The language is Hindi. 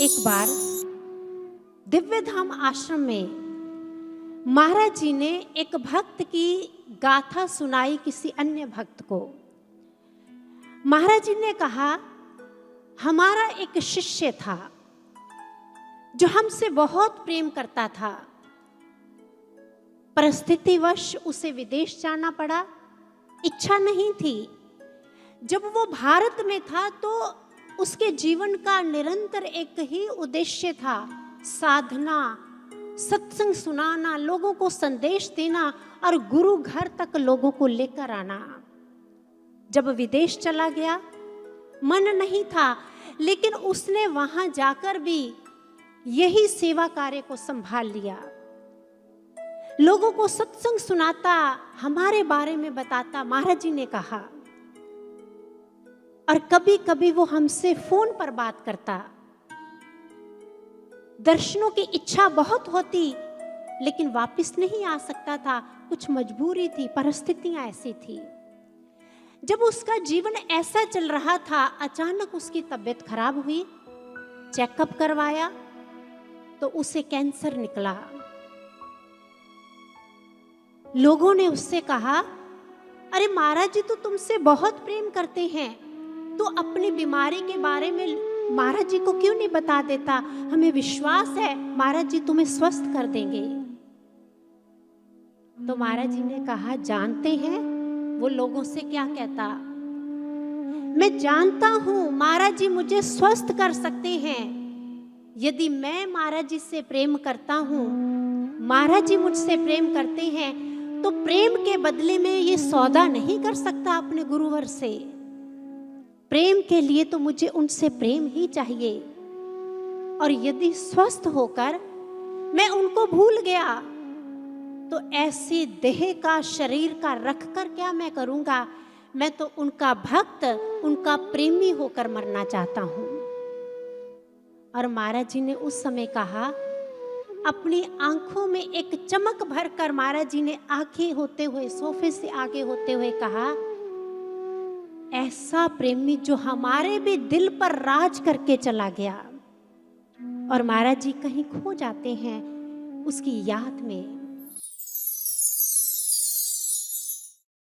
एक बार दिव्य धाम आश्रम में महाराज जी ने एक भक्त की गाथा सुनाई किसी अन्य भक्त को। महाराज जी ने कहा, हमारा एक शिष्य था जो हमसे बहुत प्रेम करता था। परिस्थितिवश उसे विदेश जाना पड़ा, इच्छा नहीं थी। जब वो भारत में था तो उसके जीवन का निरंतर एक ही उद्देश्य था, साधना, सत्संग सुनाना, लोगों को संदेश देना और गुरु घर तक लोगों को लेकर आना। जब विदेश चला गया, मन नहीं था, लेकिन उसने वहां जाकर भी यही सेवा कार्य को संभाल लिया। लोगों को सत्संग सुनाता, हमारे बारे में बताता, महाराज जी ने कहा। और कभी कभी वो हमसे फोन पर बात करता। दर्शनों की इच्छा बहुत होती, लेकिन वापस नहीं आ सकता था, कुछ मजबूरी थी, परिस्थितियां ऐसी थी। जब उसका जीवन ऐसा चल रहा था, अचानक उसकी तबीयत खराब हुई। चेकअप करवाया तो उसे कैंसर निकला। लोगों ने उससे कहा, अरे महाराज जी तो तुमसे बहुत प्रेम करते हैं, तो अपनी बीमारी के बारे में महाराज जी को क्यों नहीं बता देता? हमें विश्वास है महाराज जी तुम्हें स्वस्थ कर देंगे। तो महाराज जी ने कहा, जानते हैं वो लोगों से क्या कहता? मैं जानता हूं महाराज जी मुझे स्वस्थ कर सकते हैं। यदि मैं महाराज जी से प्रेम करता हूं, महाराज जी मुझसे प्रेम करते हैं, तो प्रेम के बदले में ये सौदा नहीं कर सकता अपने गुरुवर से। प्रेम के लिए तो मुझे उनसे प्रेम ही चाहिए। और यदि स्वस्थ होकर मैं उनको भूल गया, तो ऐसे देह का, शरीर का रखकर क्या मैं करूंगा? मैं तो उनका भक्त, उनका प्रेमी होकर मरना चाहता हूं। और महाराज जी ने उस समय कहा, अपनी आंखों में एक चमक भरकर महाराज जी ने आगे होते हुए, सोफे से आगे होते हुए कहा, ऐसा प्रेमी जो हमारे भी दिल पर राज करके चला गया। और महाराज जी कहीं खो जाते हैं उसकी याद में।